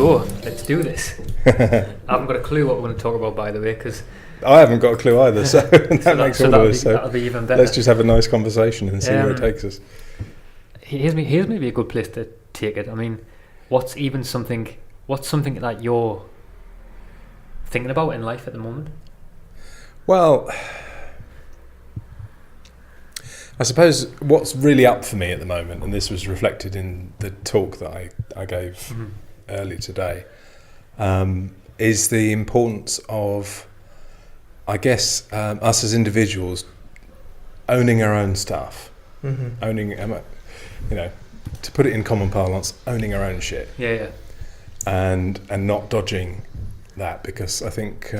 go. Let's do this. I haven't got a clue what we're going to talk about, by the way, because I haven't got a clue either, so that makes all of us. So that'll be even better. Let's just have a nice conversation and see where it takes us. Here's maybe a good place to take it. I mean, what's something that you're thinking about in life at the moment? Well, I suppose what's really up for me at the moment, and this was reflected in the talk that I gave earlier today, is the importance of, I guess, us as individuals owning our own stuff, owning, to put it in common parlance, owning our own shit. Yeah. And not dodging that, because I think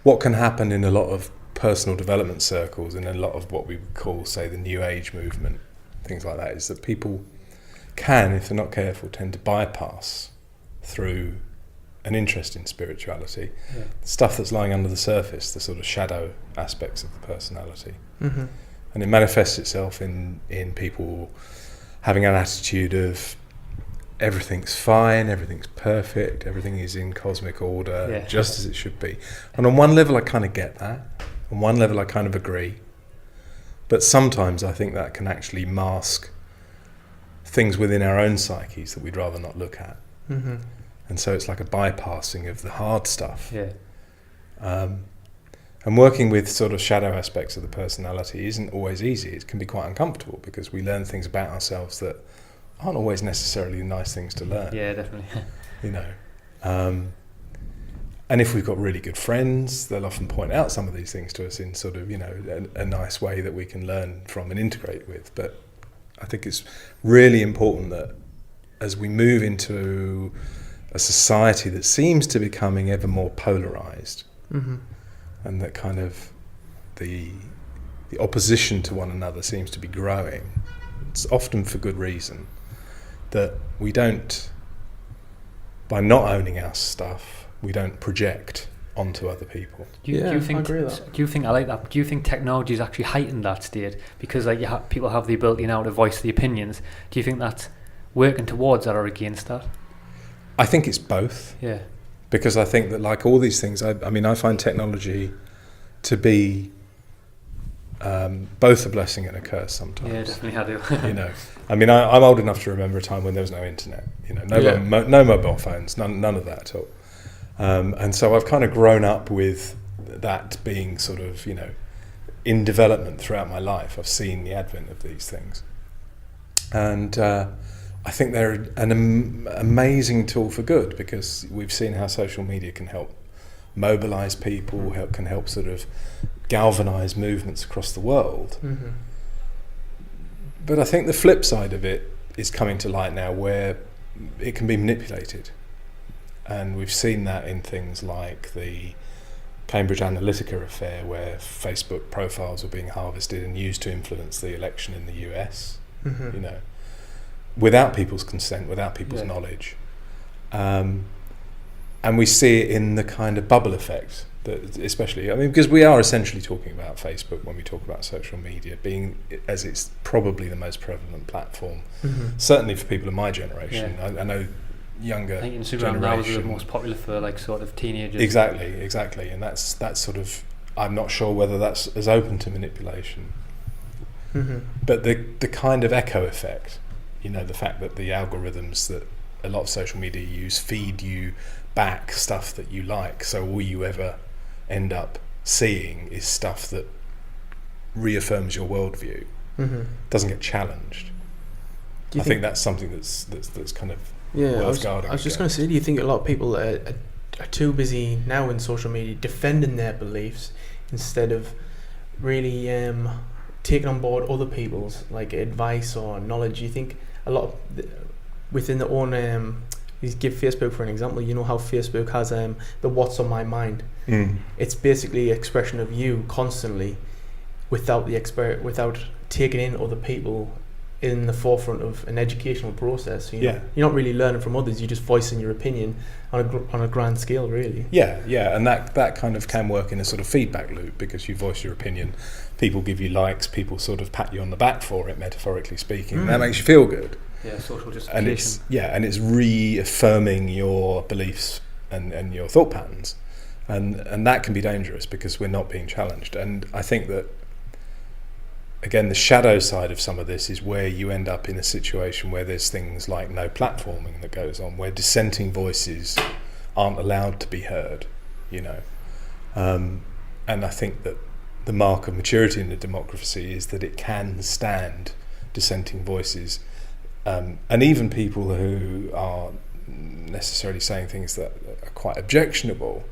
what can happen in a lot of personal development circles and a lot of what we would call, say, the New Age movement, things like that, is that people can, if they're not careful, tend to bypass through an interest in spirituality, stuff that's lying under the surface, the sort of shadow aspects of the personality. And it manifests itself in people having an attitude of everything's fine, everything's perfect, everything is in cosmic order, just as it should be. And on one level I kind of get that, on one level I kind of agree, but sometimes I think that can actually mask things within our own psyches that we'd rather not look at. And so it's like a bypassing of the hard stuff. And working with sort of shadow aspects of the personality isn't always easy. It can be quite uncomfortable because we learn things about ourselves that aren't always necessarily nice things to learn. Yeah, definitely. And if we've got really good friends, they'll often point out some of these things to us in sort of, a nice way that we can learn from and integrate with. But I think it's really important that as we move into a society that seems to be becoming ever more polarized, and that kind of the opposition to one another seems to be growing, it's often for good reason, that we don't, by not owning our stuff, we don't project onto other people. Do you think, I agree with that. Do you think, I like that, do you think technology has actually heightened that state? Because people have the ability now to voice the opinions. Do you think that's working towards that or against that? I think it's both. Yeah. Because I think that, like all these things, I find technology to be both a blessing and a curse sometimes. Yeah, definitely I do. I'm old enough to remember a time when there was no internet. No mobile phones, none of that at all. And so I've kind of grown up with that being sort of, in development throughout my life. I've seen the advent of these things. And I think they're an amazing tool for good, because we've seen how social media can help mobilize people, can help sort of galvanize movements across the world. But I think the flip side of it is coming to light now, where it can be manipulated. And we've seen that in things like the Cambridge Analytica affair, where Facebook profiles were being harvested and used to influence the election in the US, without people's consent, without people's knowledge. And we see it in the kind of bubble effect, that especially, because we are essentially talking about Facebook when we talk about social media, being, as it's probably the most prevalent platform, certainly for people of my generation. I know younger I think Instagram now is the most popular for like sort of teenagers. Exactly, and that's sort of, I'm not sure whether that's as open to manipulation. But the kind of echo effect, the fact that the algorithms that a lot of social media use feed you back stuff that you like, so all you ever end up seeing is stuff that reaffirms your worldview, doesn't get challenged. I think that's something that's kind of worth guarding. I was just going to say, do you think a lot of people are too busy now in social media defending their beliefs instead of really taking on board other people's like advice or knowledge? Do you think a lot of within their own you give Facebook for an example, how Facebook has the what's on my mind. It's basically expression of you constantly without taking in other people in the forefront of an educational process. So you're not really learning from others, you're just voicing your opinion on a grand scale, really. And that kind of can work in a sort of feedback loop, because you voice your opinion, people give you likes, people sort of pat you on the back for it, metaphorically speaking. That makes you feel good. social and justification. it's reaffirming your beliefs and your thought patterns, and that can be dangerous because we're not being challenged. And I think that, again, the shadow side of some of this is where you end up in a situation where there's things like no platforming that goes on, where dissenting voices aren't allowed to be heard, and I think that the mark of maturity in a democracy is that it can stand dissenting voices, and even people who are necessarily saying things that are quite objectionable.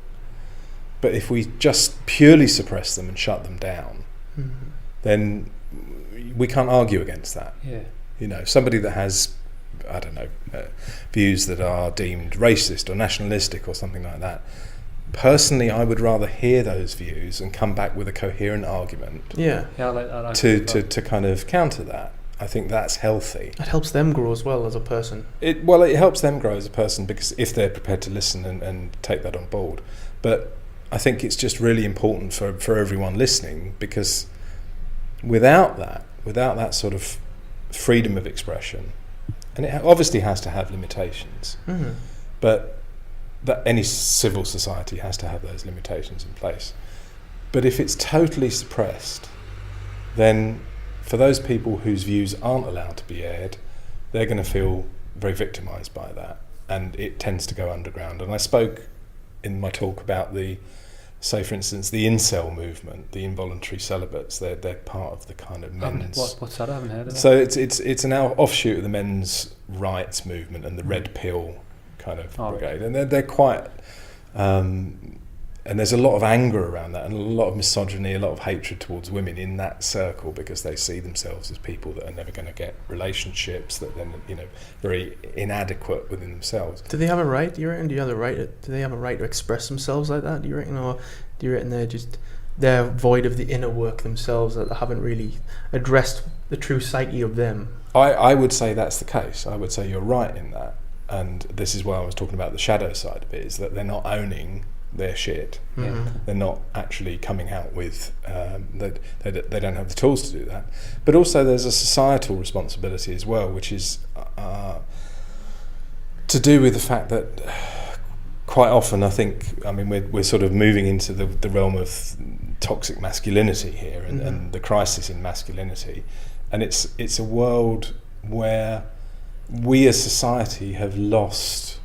But if we just purely suppress them and shut them down, then we can't argue against that. Somebody that has, I don't know, views that are deemed racist or nationalistic or something like that, personally, I would rather hear those views and come back with a coherent argument. I like that. To kind of counter that. I think that's healthy. It helps them grow as well as a person. It helps them grow as a person, because if they're prepared to listen and take that on board. But I think it's just really important for everyone listening, because without that sort of freedom of expression, and it obviously has to have limitations, but that any civil society has to have those limitations in place. But if it's totally suppressed, then for those people whose views aren't allowed to be aired, they're going to feel very victimised by that, and it tends to go underground. And I spoke in my talk about say for instance, the incel movement, the involuntary celibates. They're part of the kind of men's. What's that? I haven't heard of that. So it's an offshoot of the men's rights movement and the red pill kind of brigade, and they're quite. And there's a lot of anger around that, and a lot of misogyny, a lot of hatred towards women in that circle, because they see themselves as people that are never going to get relationships, that then very inadequate within themselves. Do they have a right? Do you reckon? Do they have a right to express themselves like that? Do you reckon, or do you reckon they're void of the inner work themselves, that they haven't really addressed the true psyche of them? I would say that's the case. I would say you're right in that, and this is why I was talking about the shadow side of it, is that they're not owning their shit. They're not actually coming out with they don't have the tools to do that. But also there's a societal responsibility as well, which is to do with the fact that quite often we're sort of moving into the realm of toxic masculinity here, and the crisis in masculinity, and it's a world where we as society have lost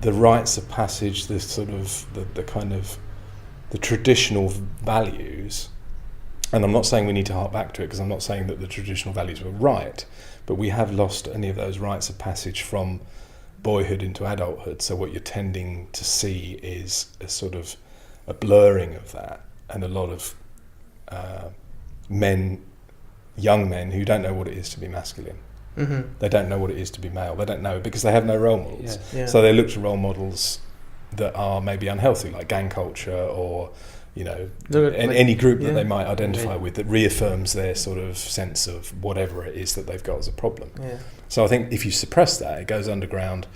the rites of passage, the sort of the kind of the traditional values. And I'm not saying we need to hark back to it, because I'm not saying that the traditional values were right, but we have lost any of those rites of passage from boyhood into adulthood. So what you're tending to see is a sort of a blurring of that, and a lot of young men who don't know what it is to be masculine. They don't know what it is to be male. They don't know, because they have no role models. So they look to role models that are maybe unhealthy, like gang culture, or any group that they might identify with, that reaffirms their sort of sense of whatever it is that they've got as a problem. So I think if you suppress that, it goes underground.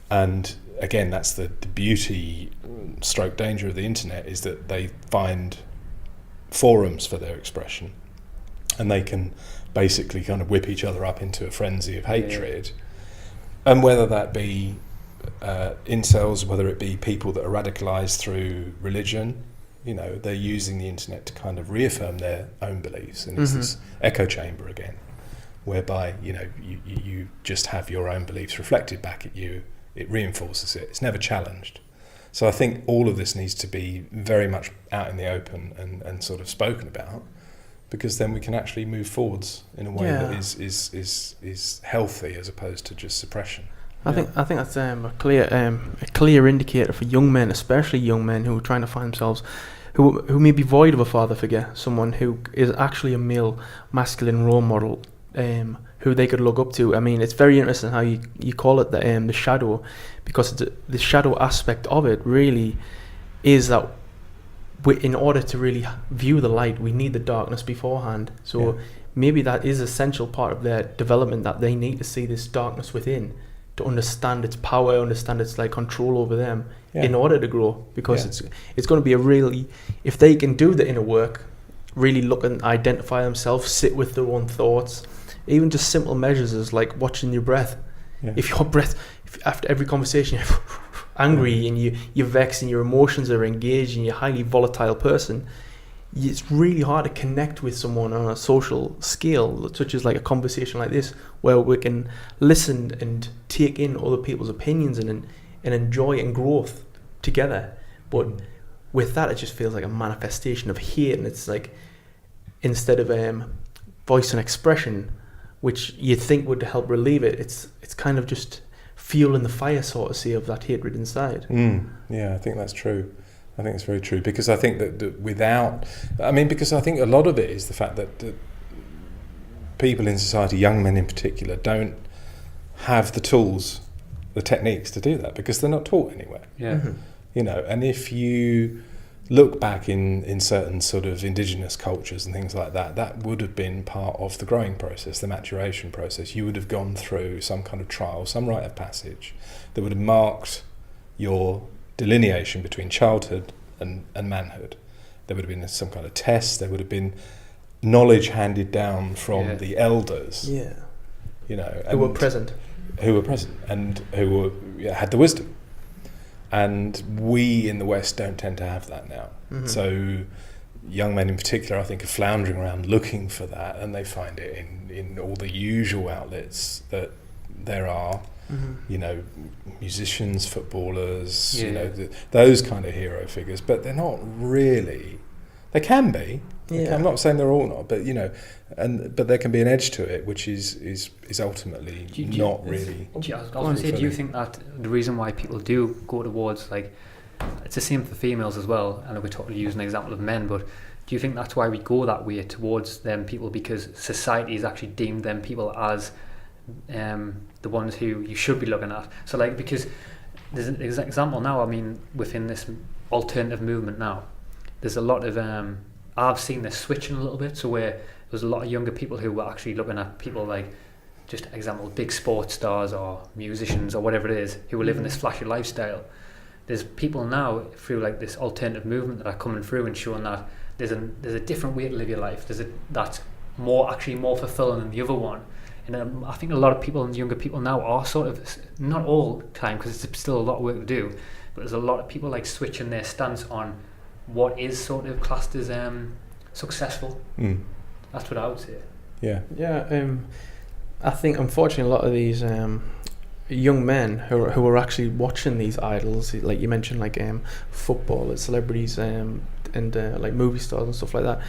And again, that's the beauty stroke danger of the internet, is that they find forums for their expression, and they can basically kind of whip each other up into a frenzy of hatred. And whether that be incels, whether it be people that are radicalised through religion, they're using the internet to kind of reaffirm their own beliefs. And it's this echo chamber again, whereby you just have your own beliefs reflected back at you. It reinforces it. It's never challenged. So I think all of this needs to be very much out in the open and sort of spoken about, because then we can actually move forwards in a way that is healthy, as opposed to just suppression. I think that's a clear indicator for young men, especially young men who are trying to find themselves, who may be void of a father figure, someone who is actually a male masculine role model, who they could look up to. I mean, it's very interesting how you call it the shadow, because the shadow aspect of it really is that in order to really view the light, we need the darkness beforehand. So maybe that is an essential part of their development, that they need to see this darkness within to understand its power, understand its control over them in order to grow. Because it's going to be if they can do the inner work, really look and identify themselves, sit with their own thoughts, even just simple measures as like watching your breath. Yeah. If after every conversation you're angry and you're vexed and your emotions are engaged and you're a highly volatile person, it's really hard to connect with someone on a social scale, such as like a conversation like this, where we can listen and take in other people's opinions and enjoy and growth together. But with that, it just feels like a manifestation of hate, and it's like, instead of voice and expression, which you'd think would help relieve it, it's kind of just fueling the fire, sort of, see, of that hatred inside. Yeah, I think that's true. I think it's very true, because I think that because I think a lot of it is the fact that people in society, young men in particular, don't have the tools, the techniques to do that, because they're not taught anywhere. Yeah. Mm-hmm. You know, and if you look back in certain sort of indigenous cultures and things like that, that would have been part of the growing process, the maturation process. You would have gone through some kind of trial, some rite of passage that would have marked your delineation between childhood and manhood. There would have been some kind of test. There would have been knowledge handed down from the elders. Yeah. You know, Who were present and who had the wisdom. And we in the West don't tend to have that now. Mm-hmm. So young men in particular, I think, are floundering around looking for that, and they find it in all the usual outlets that there are. Mm-hmm. You know, musicians, footballers, you know, those kind of hero figures, but they're not really. They can be. Yeah. I'm not saying they're all not, but you know, but there can be an edge to it, which is ultimately not really. I was going to say, do you think that the reason why people do go towards, like, it's the same for females as well, and we're totally using an example of men, but do you think that's why we go that way towards them people, because society has actually deemed them people as the ones who you should be looking at? So, like, because there's an example now, I mean, within this alternative movement now, there's a lot of I've seen this switching a little bit, so where there's a lot of younger people who were actually looking at people like, just example, big sports stars or musicians or whatever it is, who were living this flashy lifestyle. There's people now through like this alternative movement that are coming through and showing that there's a different way to live your life. That's more fulfilling than the other one. And I think a lot of people and younger people now are sort of, not all the time, because it's still a lot of work to do, but there's a lot of people like switching their stance on what is sort of classed as successful. That's what I would say. Yeah. I think unfortunately a lot of these young men who are actually watching these idols, like you mentioned, like footballers, celebrities, and like movie stars and stuff like that,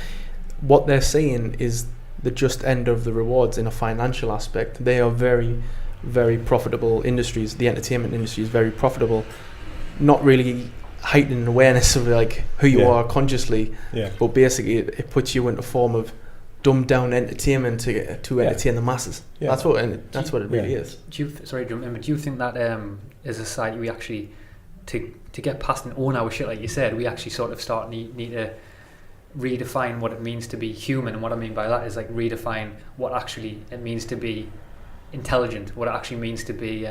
what they're seeing is the just end of the rewards in a financial aspect. They are very, very profitable industries. The entertainment industry is very profitable, not really heightening awareness of like who you are consciously, but basically it puts you into a form of dumbed down entertainment to entertain the masses. That's what it really is. Do you think that as a society we actually to get past and own our shit, like you said, we actually sort of need to redefine what it means to be human? And what I mean by that is like redefine what actually it means to be intelligent, what it actually means to be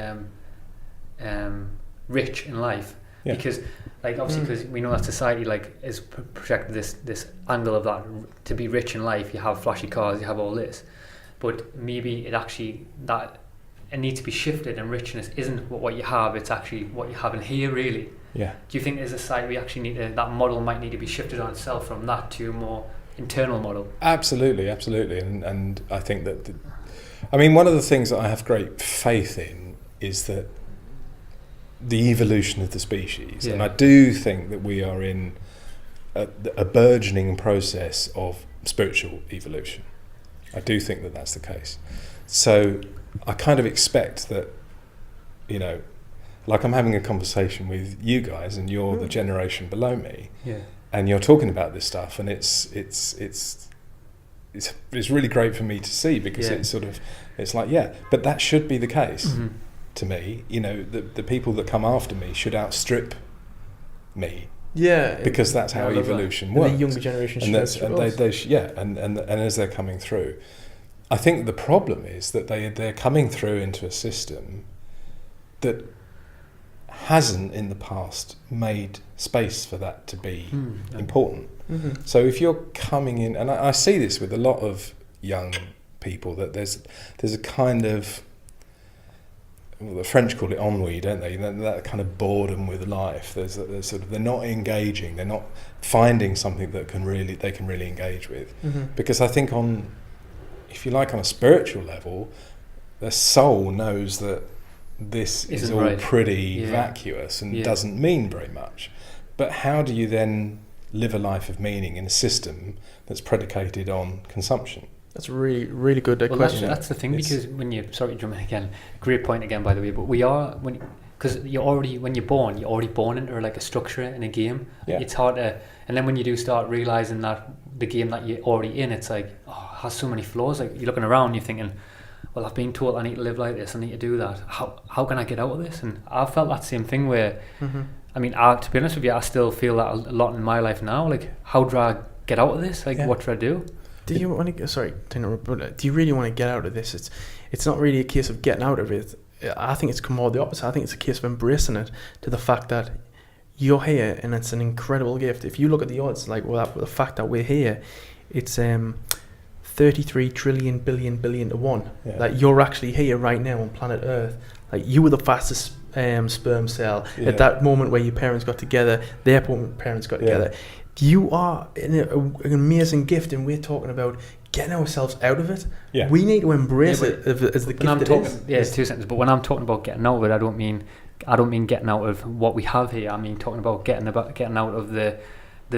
rich in life. Because like obviously because we know that society like is projected this angle of that, to be rich in life you have flashy cars, you have all this, but maybe it needs to be shifted, and richness isn't what you have, it's actually what you have in here, really. Do you think as a society we actually need that model might need to be shifted on itself from that to a more internal model? Absolutely, and I think that one of the things that I have great faith in is that the evolution of the species, and I do think that we are in a burgeoning process of spiritual evolution. I do think that that's the case. So I kind of expect that, you know, like I'm having a conversation with you guys, and you're the generation below me, and you're talking about this stuff, and it's really great for me to see, because it's like but that should be the case. To me, you know, the people that come after me should outstrip me. Because that's how evolution works. And the younger generation should and as they're coming through, I think the problem is that they're coming through into a system that hasn't in the past made space for that to be important. So if you're coming in, and I see this with a lot of young people that there's a kind of, well, the French call it ennui, don't they? That kind of boredom with life. There's sort of, they're not engaging. They're not finding something that they can really engage with. Because I think if you like, on a spiritual level, their soul knows that this is all pretty vacuous and doesn't mean very much. But how do you then live a life of meaning in a system that's predicated on consumption? That's a really, really good question. That's the thing, because when you, sorry to jump in again, great point again, by the way, but because when you're born, you're already born into like a structure in a game. Yeah. It's hard to, and then when you do start realising that the game that you're already in, it's like, oh, it has so many flaws. Like, you're looking around, you're thinking, well, I've been told I need to live like this, I need to do that. How can I get out of this? And I felt that same thing where, I mean, to be honest with you, I still feel that a lot in my life now. Like, how do I get out of this? Like, what do I do? Do you want to? Sorry, to interrupt, but do you really want to get out of this? It's not really a case of getting out of it. I think it's more the opposite. I think it's a case of embracing it, to the fact that you're here, and it's an incredible gift. If you look at the odds, like, well, the fact that we're here, it's 33 trillion billion to 1. Yeah. Like, you're actually here right now on planet Earth. Like, you were the fastest sperm cell at that moment where your parents got together. Their parents got together. You are an amazing gift, and we're talking about getting ourselves out of it. Yeah. We need to embrace it as the gift it is. Yeah, it's 2 sentences. But when I'm talking about getting out of it, I don't mean getting out of what we have here. I mean talking about getting out of the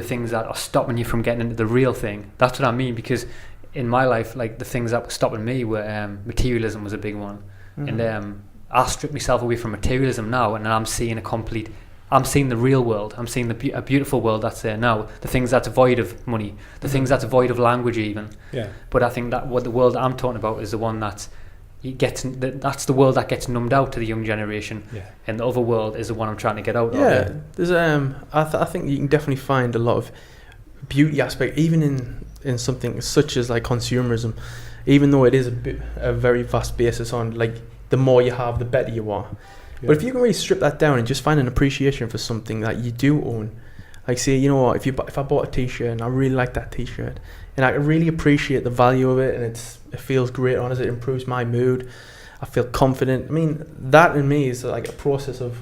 things that are stopping you from getting into the real thing. That's what I mean, because in my life, like, the things that were stopping me were materialism was a big one, and I stripped myself away from materialism now, and I'm seeing the real world. I'm seeing a beautiful world that's there now. The things that's void of money, the things that's void of language, even. Yeah. But I think that what the world I'm talking about is the one that's the world that gets numbed out to the young generation. Yeah. And the other world is the one I'm trying to get out of. Yeah. There's I think you can definitely find a lot of beauty aspect, even in something such as like consumerism, even though it is a very vast basis on, like, the more you have, the better you are. Yeah. But if you can really strip that down and just find an appreciation for something that you do own, like, say, you know what, if I bought a t-shirt and I really like that t-shirt and I really appreciate the value of it, and it feels great on us, it improves my mood, I feel confident. I mean, that in me is like a process of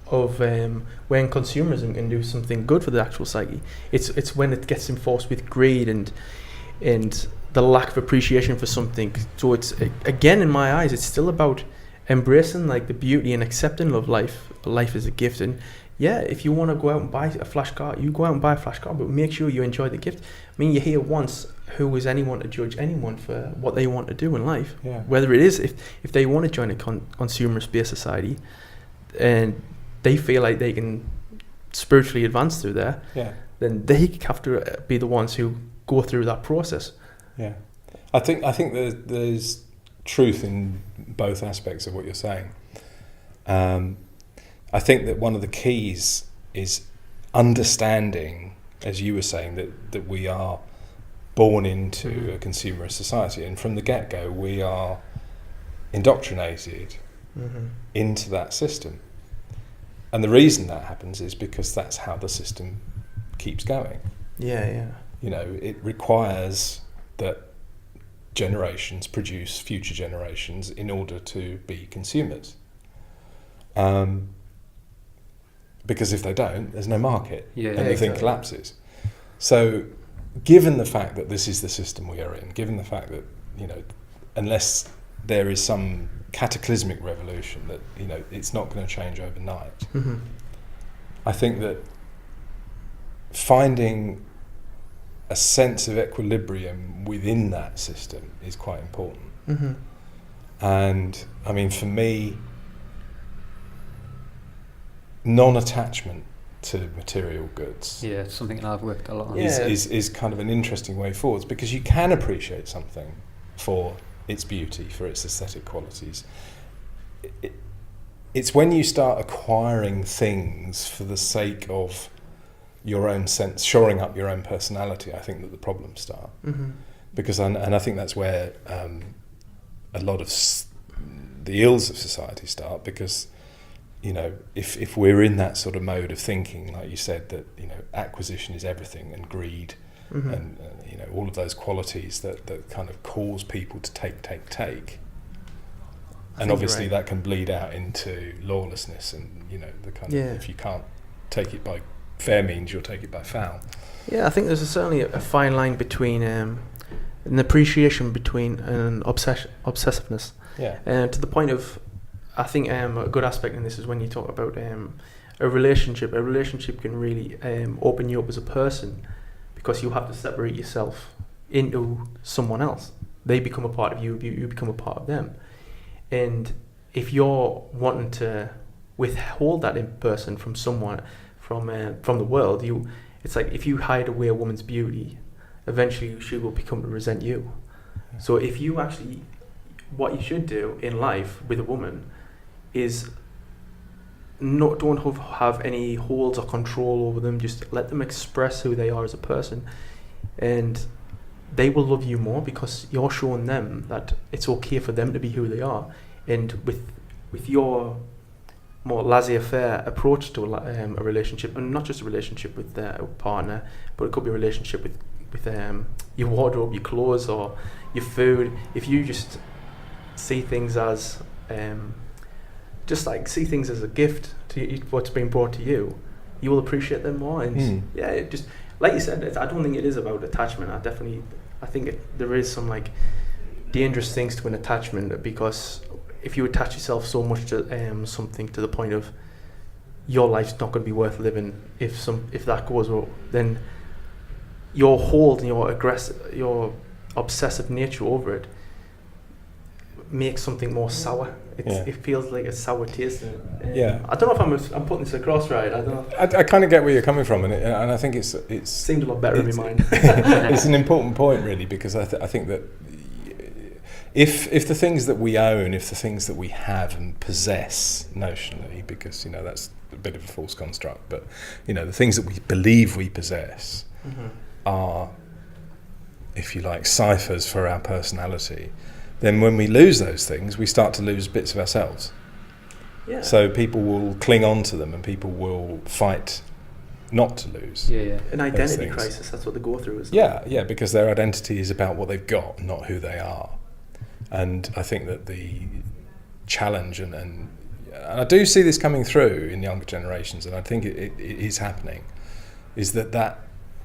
when consumerism can do something good for the actual psyche. It's when it gets enforced with greed and the lack of appreciation for something. So it's, again, in my eyes, it's still about embracing, like, the beauty and accepting of life. Life is a gift, and if you want to go out and buy a flash car, you go out and buy a flash car, but make sure you enjoy the gift. I mean, you're here once. Who is anyone to judge anyone for what they want to do in life? Yeah. Whether it is, if they want to join a consumerist-based society and they feel like they can spiritually advance through there, then they have to be the ones who go through that process. Yeah, I think there's truth in both aspects of what you're saying. I think that one of the keys is understanding, as you were saying, that we are born into a consumerist society, and from the get-go we are indoctrinated into that system. And the reason that happens is because that's how the system keeps going. Yeah. You know, it requires that generations produce future generations in order to be consumers. Because if they don't, there's no market, and the thing collapses. So, given the fact that this is the system we are in, given the fact that, you know, unless there is some cataclysmic revolution that, you know, it's not going to change overnight, I think that finding a sense of equilibrium within that system is quite important. And I mean, for me, non-attachment to material goods, it's something I've worked a lot on, is kind of an interesting way forwards, because you can appreciate something for its beauty, for its aesthetic qualities. It's when you start acquiring things for the sake of your own sense, shoring up your own personality, I think that the problems start. Because and I think that's where a lot of the ills of society start, because, you know, if we're in that sort of mode of thinking, like you said, that, you know, acquisition is everything and greed and all of those qualities that kind of cause people to take. And obviously that can bleed out into lawlessness and the kind of, if you can't take it by fair means, you'll take it by foul. Yeah, I think there's certainly a fine line between an appreciation between an obsessiveness. Yeah. To the point of, I think a good aspect in this is when you talk about a relationship. A relationship can really open you up as a person, because you have to separate yourself into someone else. They become a part of you, you become a part of them. And if you're wanting to withhold that in person from someone, from the world, it's like if you hide away a woman's beauty, eventually she will become to resent you. Yeah. So if you actually, what you should do in life with a woman is don't have any holds or control over them. Just let them express who they are as a person, and they will love you more because you're showing them that it's okay for them to be who they are. And with your more laissez-faire approach to a relationship, and not just a relationship with a partner, but it could be a relationship with your wardrobe, your clothes, or your food. If you just see things as see things as a gift to what's being brought to you, you will appreciate them more. And it just like you said, I don't think it is about attachment. I think there is some like dangerous things to an attachment, because if you attach yourself so much to something to the point of your life's not going to be worth living, if that goes wrong, then your hold and your obsessive nature over it makes something more sour. It feels like a sour taste. I don't know if I'm putting this across right. I don't know. I kind of get where you're coming from, and I think it's seemed a lot better in my mind. It's an important point, really, because I think that if the things that we own, if the things that we have and possess notionally, because that's a bit of a false construct, but the things that we believe we possess are, if you like, ciphers for our personality, then when we lose those things, we start to lose bits of ourselves. Yeah. So people will cling on to them, and people will fight not to lose. An identity crisis, that's what they go through, isn't it? Yeah, because their identity is about what they've got, not who they are. And I think that the challenge, and I do see this coming through in younger generations, and I think it is happening, is that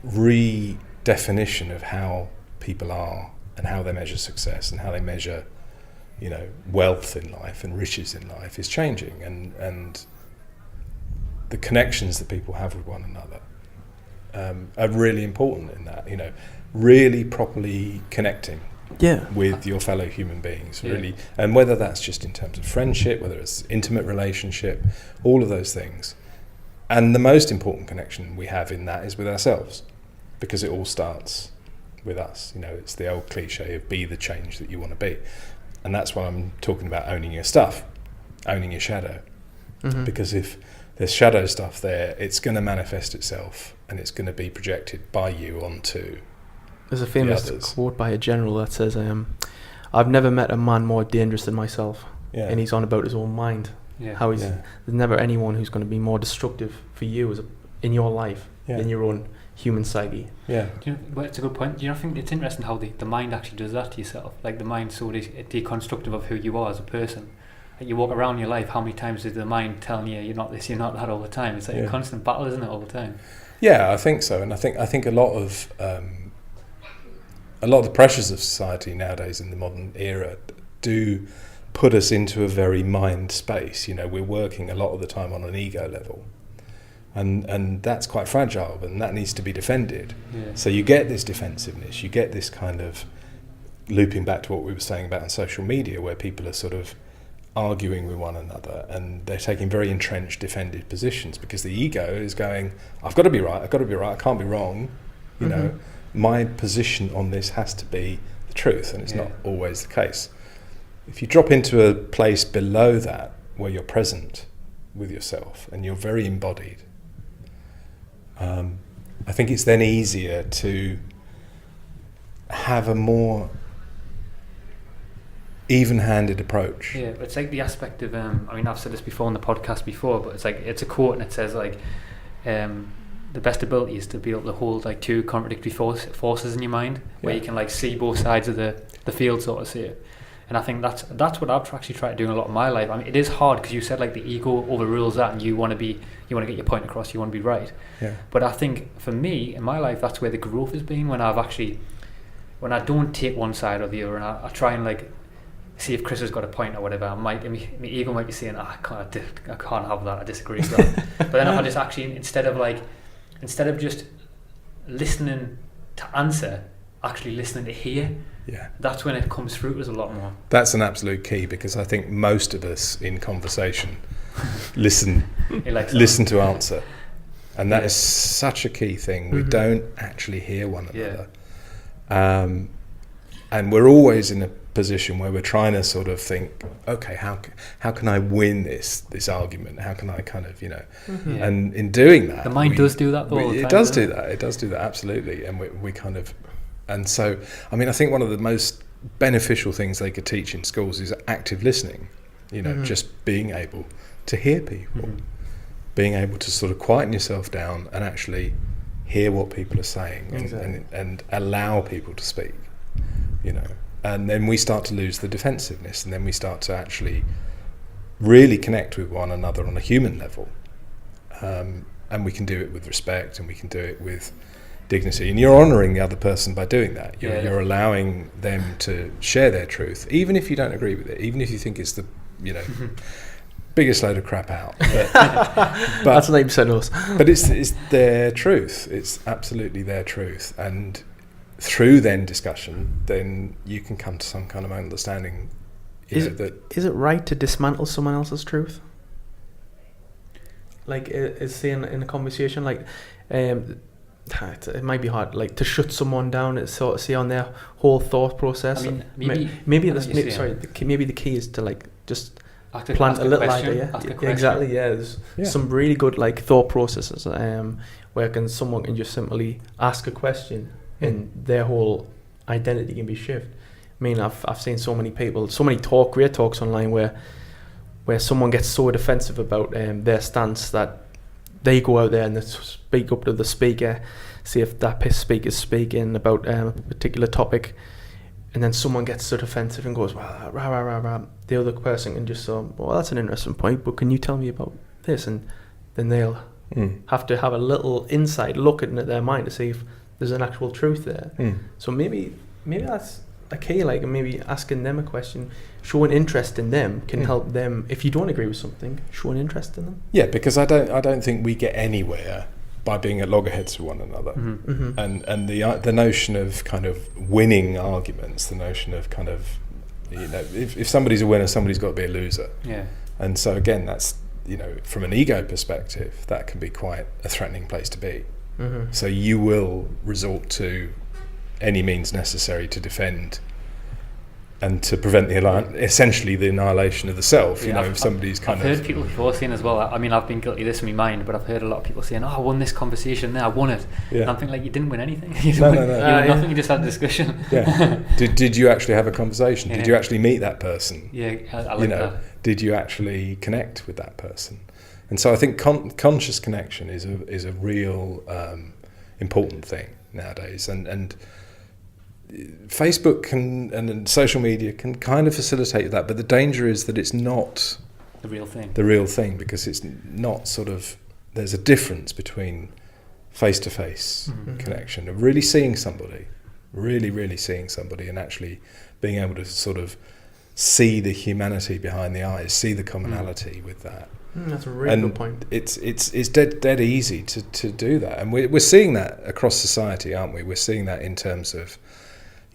redefinition of how people are and how they measure success and how they measure, wealth in life and riches in life is changing, and the connections that people have with one another are really important in that, really properly connecting with your fellow human beings, really. And whether that's just in terms of friendship, whether it's intimate relationship, all of those things. And the most important connection we have in that is with ourselves, because it all starts with us. It's the old cliche of be the change that you want to be. And that's why I'm talking about owning your stuff, owning your shadow. Because if there's shadow stuff there, it's going to manifest itself, and it's going to be projected by you onto. There's a famous quote by a general that says, I've never met a man more dangerous than myself. And he's on about his own mind. How there's never anyone who's going to be more destructive for you in your life than your own human psyche. It's a good point. Do you not think it's interesting how the mind actually does that to yourself? Like the mind's so deconstructive of who you are as a person. Like you walk around your life, how many times is the mind telling you you're not this, you're not that all the time? It's like a constant battle, isn't it, all the time? Yeah, I think so. And I think a lot of the pressures of society nowadays in the modern era do put us into a very mind space. We're working a lot of the time on an ego level. And that's quite fragile, and that needs to be defended. So you get this defensiveness, you get this kind of looping back to what we were saying about on social media, where people are sort of arguing with one another, and they're taking very entrenched, defended positions, because the ego is going, I've got to be right, I can't be wrong. My position on this has to be the truth, and it's not always the case. If you drop into a place below that, where you're present with yourself and you're very embodied, I think it's then easier to have a more even-handed approach. Yeah, it's like the aspect of I've said this before on the podcast before, but it's like it's a quote, and it says like the best ability is to be able to hold like two contradictory forces in your mind, where you can like see both sides of the field, sort of say. And I think that's what I've actually tried to do in a lot of my life. I mean, it is hard because you said like the ego overrules that, and you want to get your point across, you want to be right. Yeah. But I think for me in my life, that's where the growth has been, when I don't take one side or the other, and I try and like see if Chris has got a point or whatever. My ego might be saying, I can't have that, I disagree with that. But then if I just actually, instead of just listening to answer, actually listening to hear, that's when it comes through to us a lot more. That's an absolute key, because I think most of us in conversation listen to answer, and that is such a key thing. We don't actually hear one another, and we're always in a position where we're trying to sort of think, okay, how can I win this argument? How can I kind of, and in doing that, the mind does do that all the time. It does do that, absolutely. And we kind of, and so, I mean, I think one of the most beneficial things they could teach in schools is active listening, just being able to hear people, being able to sort of quieten yourself down and actually hear what people are saying, and allow people to speak, and then we start to lose the defensiveness, and then we start to actually really connect with one another on a human level, and we can do it with respect, and we can do it with dignity, and you're honouring the other person by doing that. You're allowing them to share their truth, even if you don't agree with it, even if you think it's the biggest load of crap out. But that's 9% us. But it's their truth. It's absolutely their truth, and through then discussion, then you can come to some kind of understanding. Is it right to dismantle someone else's truth? Like, is saying in a conversation, like, it might be hard, like, to shut someone down and sort of see on their whole thought process. I mean, maybe the key is to like just plant a little idea. Exactly. Yeah, there's some really good like thought processes where someone can just simply ask a question, and their whole identity can be shifted. I mean, I've seen so many people, so many great talks online where someone gets so defensive about their stance that they go out there and they speak up to the speaker, see if that speaker's speaking about a particular topic, and then someone gets so defensive and goes, rah, rah, rah, rah. The other person can just say, well, that's an interesting point, but can you tell me about this? And then they'll have to have a little inside look into their mind to see if there's an actual truth there. So maybe that's a key, like maybe asking them a question, showing interest in them can help them. If you don't agree with something, show an interest in them. Yeah, because I don't think we get anywhere by being at loggerheads with one another. And the notion of kind of winning arguments, the notion of kind of, if somebody's a winner, somebody's got to be a loser. Yeah. And so again, that's, from an ego perspective, that can be quite a threatening place to be. So you will resort to any means necessary to defend and to prevent essentially the annihilation of the self. If somebody's I've heard people before saying as well, I mean, I've been guilty of this in my mind, but I've heard a lot of people saying, I won this conversation there, I won it. And I'm thinking, like, you didn't win anything. You won nothing, you just had a discussion. Did you actually have a conversation? Did you actually meet that person? I like that. Did you actually connect with that person? And so I think conscious connection is a real important thing nowadays, and Facebook and social media can kind of facilitate that, but the danger is that it's not the real thing, because it's not sort of, there's a difference between face-to-face connection of really seeing somebody, really seeing somebody, and actually being able to sort of see the humanity behind the eyes, see the commonality with that. That's a really good point. It's dead easy to do that, and we're seeing that across society, aren't we? We're seeing that in terms of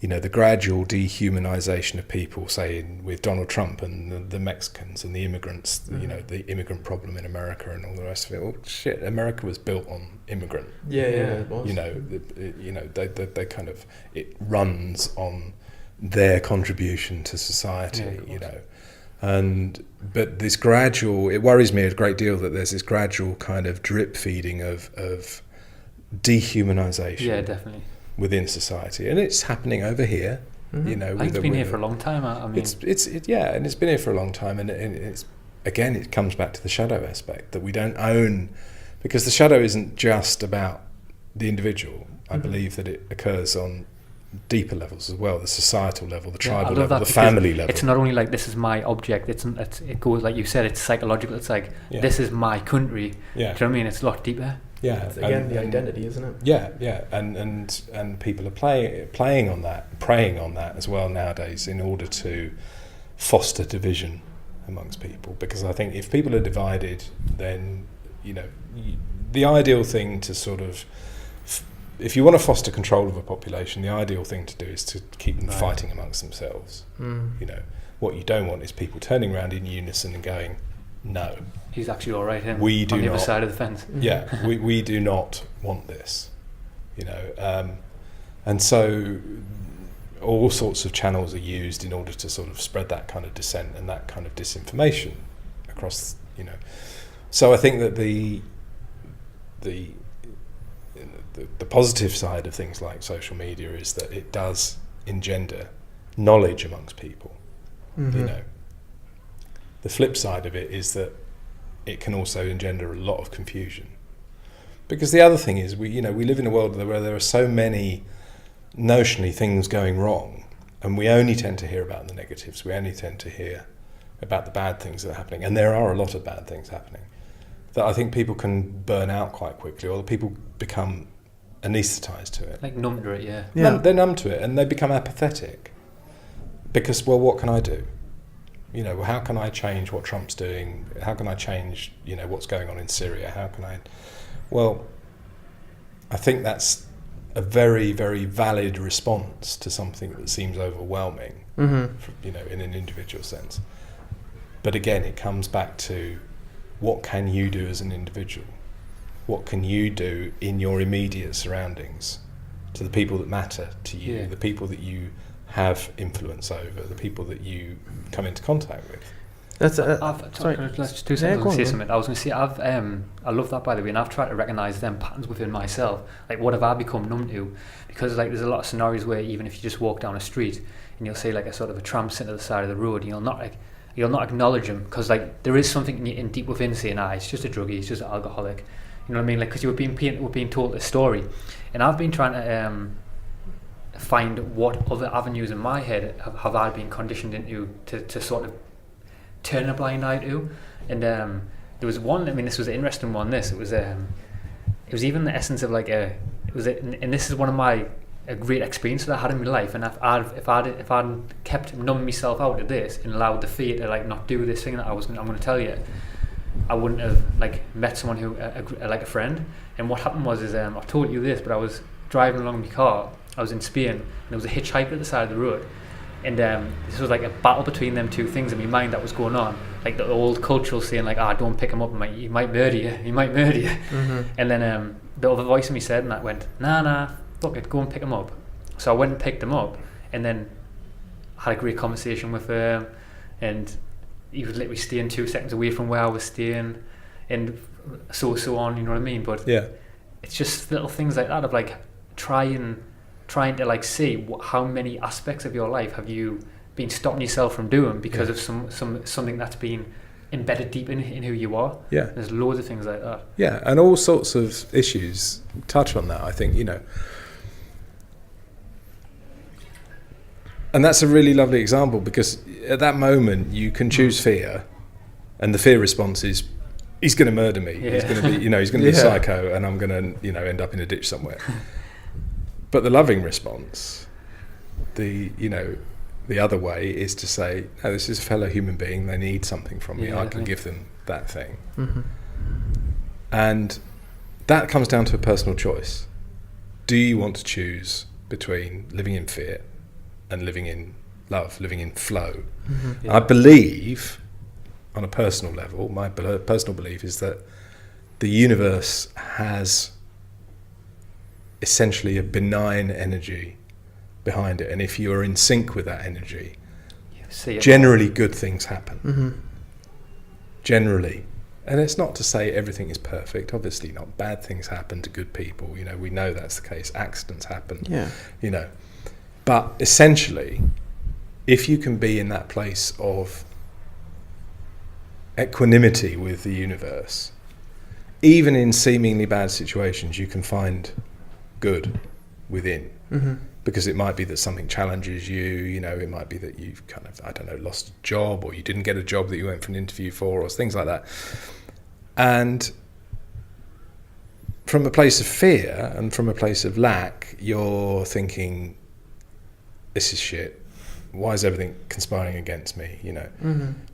the gradual dehumanization of people, say with Donald Trump and the Mexicans and the immigrants, the immigrant problem in America and all the rest of it. Well, shit, America was built on immigrant. It was. They kind of, it runs on their contribution to society. But this gradual, it worries me a great deal that there's this gradual kind of drip feeding of dehumanization. Yeah, definitely. Within society, and it's happening over here. I think it's been here for a long time. I mean, and it's been here for a long time, and it's again, it comes back to the shadow aspect that we don't own, because the shadow isn't just about the individual. I believe that it occurs on deeper levels as well, the societal level, the tribal level, the family level. It's not only like this is my object, it goes, like you said, it's psychological. It's like this is my country. Do you know what I mean? It's a lot deeper. Yeah, it's again the identity, isn't it? Yeah, and people are playing on that, preying on that as well nowadays in order to foster division amongst people. Because I think if people are divided, then the ideal thing to sort of, if you want to foster control of a population, the ideal thing to do is to keep them fighting amongst themselves. What you don't want is people turning around in unison and going, no, he's actually all right, him, we do on the not, other side of the fence. Yeah, we do not want this, and so all sorts of channels are used in order to sort of spread that kind of dissent and that kind of disinformation across, So I think that the positive side of things like social media is that it does engender knowledge amongst people. The flip side of it is that it can also engender a lot of confusion, because the other thing is we live in a world where there are so many notionally things going wrong, and we only tend to hear about the negatives. We only tend to hear about the bad things that are happening, and there are a lot of bad things happening, that I think people can burn out quite quickly, or people become anaesthetised to it. Like numb to it, yeah. They're numb to it, and they become apathetic. Because, well, what can I do? How can I change what Trump's doing? How can I change, what's going on in Syria? How can I... Well, I think that's a very, very valid response to something that seems overwhelming, in an individual sense. But again, it comes back to, what can you do as an individual? What can you do in your immediate surroundings, to the people that matter to you, the people that you have influence over, the people that you come into contact with? Sorry, let's just do something. I was going to say, I love that, by the way, and I've tried to recognise them patterns within myself. Like, what have I become numb to? Because like, there's a lot of scenarios where even if you just walk down a street and you'll see like a sort of a tramp sitting at the side of the road, and you'll not acknowledge him, because like there is something in deep within saying, it's just a druggie, it's just an alcoholic. You know what I mean? Like, because we're being told a story, and I've been trying to find what other avenues in my head have I been conditioned into to sort of turn a blind eye to. And there was one. I mean, this was an interesting one. It was even the essence of like and this is one of my great experiences that I had in my life. And if I'd kept numbing myself out of this and allowed the fear to like not do this thing that I'm going to tell you, I wouldn't have like met someone who like a friend. And what happened was I told you this, but I was driving along my car. I was in Spain, and there was a hitchhiker at the side of the road, and this was like a battle between them two things in my mind that was going on, like the old cultural saying like, don't pick him up, he might murder you, and then the other voice in me said, and that went, nah, fuck it, go and pick him up. So I went and picked him up, and then had a great conversation with him, and he was literally staying 2 seconds away from where I was staying, and so on, you know what I mean? But it's just little things like that of like trying to like see how many aspects of your life have you been stopping yourself from doing because of something that's been embedded deep in who you are. There's loads of things like that, and all sorts of issues touch on that, I think, and that's a really lovely example, because at that moment you can choose fear, and the fear response is, he's going to murder me, he's going to be he's going to be a psycho, and I'm going to end up in a ditch somewhere. But the loving response, the other way, is to say, no, this is a fellow human being, they need something from me, I can give them that thing. And that comes down to a personal choice. Do you want to choose between living in fear and living in love, living in flow? I believe, on a personal level, my personal belief is that the universe has essentially a benign energy behind it, and if you are in sync with that energy, generally good things happen. Generally. And it's not to say everything is perfect, obviously not. Bad things happen to good people, we know that's the case. Accidents happen, but essentially, if you can be in that place of equanimity with the universe, even in seemingly bad situations, you can find good within. Because it might be that something challenges you, you know, it might be that you've kind of, I don't know, lost a job, or you didn't get a job that you went for an interview for, or things like that. And from a place of fear and from a place of lack, you're thinking, this is shit. Why is everything conspiring against me, you know?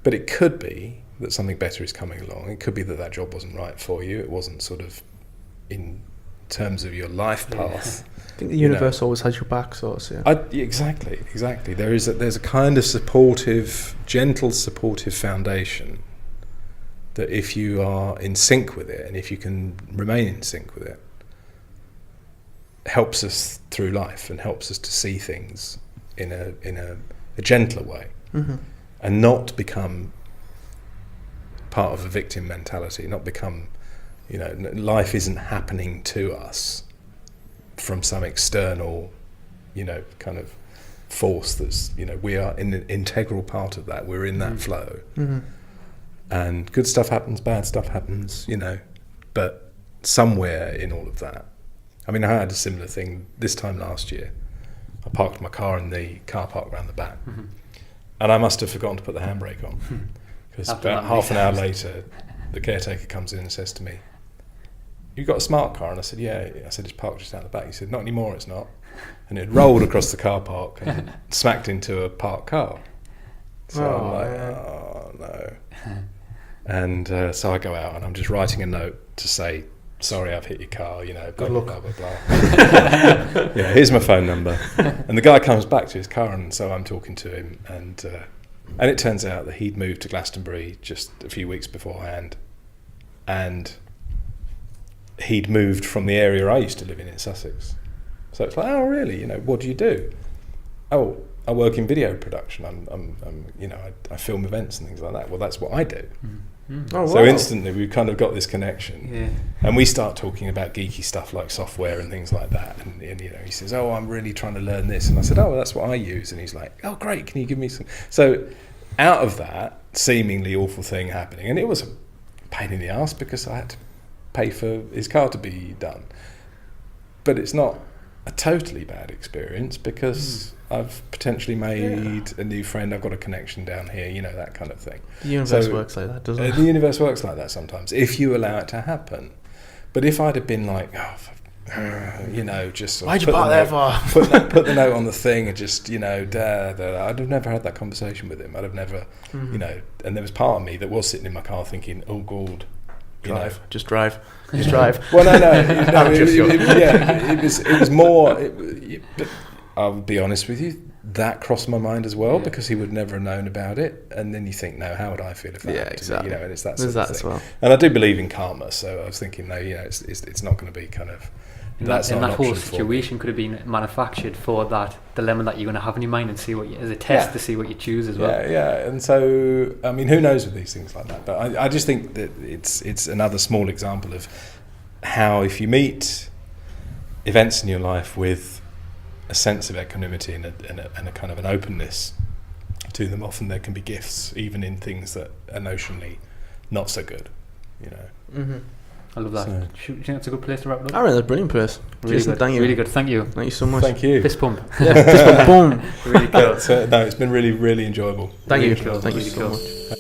But it could be that something better is coming along. It could be that that job wasn't right for you. It wasn't sort of in terms of your life path. I think the universe always has your back, sort of. Yeah. Exactly. There's a kind of supportive, gentle, supportive foundation that if you are in sync with it, and if you can remain in sync with it, helps us through life and helps us to see things in a gentler way, and not become part of a victim mentality, not become, you know, life isn't happening to us from some external, you know, kind of force that's, you know, we are an integral part of that. We're in that flow. And good stuff happens, bad stuff happens, you know, but somewhere in all of that. I mean, I had a similar thing this time last year. I parked my car in the car park around the back, and I must have forgotten to put the handbrake on, because about half an hour later, the caretaker comes in and says to me, "You've got a smart car?" And I said, "Yeah." I said, "It's parked just out the back." He said, "Not anymore, it's not." And it rolled across the car park and smacked into a parked car. So I'm like, oh no. And so I go out and I'm just writing a note to say, "Sorry, I've hit your car, you know, blah, Good blah, luck. blah, blah, blah." Yeah, here's my phone number. And the guy comes back to his car, and so I'm talking to him, and it turns out that he'd moved to Glastonbury just a few weeks beforehand, and he'd moved from the area I used to live in Sussex. So it's like, oh really? You know, what do you do? Oh, I work in video production. I'm you know, I film events and things like that. Well, that's what I do. Oh, So wow. instantly we've kind of got this connection. Yeah. And we start talking about geeky stuff like software and things like that. And you know, he says, "Oh, I'm really trying to learn this." And I said, "Oh, well, that's what I use." And he's like, "Oh, great. Can you give me some?" So out of that seemingly awful thing happening, and it was a pain in the ass because I had to pay for his car to be done. But it's not a totally bad experience because I've potentially made a new friend. I've got a connection down here, you know, that kind of thing. The universe So, works like that, doesn't it? The universe works like that sometimes, if you allow it to happen. But if I'd have been like, you know, just sort of Why'd you put buy the that note- for? put the note on the thing and just, you know, I'd have never had that conversation with him. I'd have never, you know, and there was part of me that was sitting in my car thinking, oh God, you know. Just drive. Well, no, it was more. But I'll be honest with you, that crossed my mind as well because he would never have known about it. And then you think, no, how would I feel if that happened to me? You know, and it's that sort There's of that thing. as well. And I do believe in karma, so I was thinking, no, you know, it's not going to be kind of. And That's that not an whole option for me. situation could have been manufactured for that dilemma that you're going to have in your mind and see what you, as a test to see what you choose as well. Yeah. And so, I mean, who knows with these things like that? But I just think that it's another small example of how if you meet events in your life with a sense of equanimity and a kind of an openness to them, often there can be gifts, even in things that are notionally not so good, you know. I love that. So- Do you think that's a good place to wrap it up? All right, that's a brilliant place. Really Jason, good. thank you. Really good. Thank you. Thank you so much. Thank you. Fist pump. Yeah, just boom. Really cool. No, it's been really, really enjoyable. Thank Really you. cool. Thank you Really so cool. much.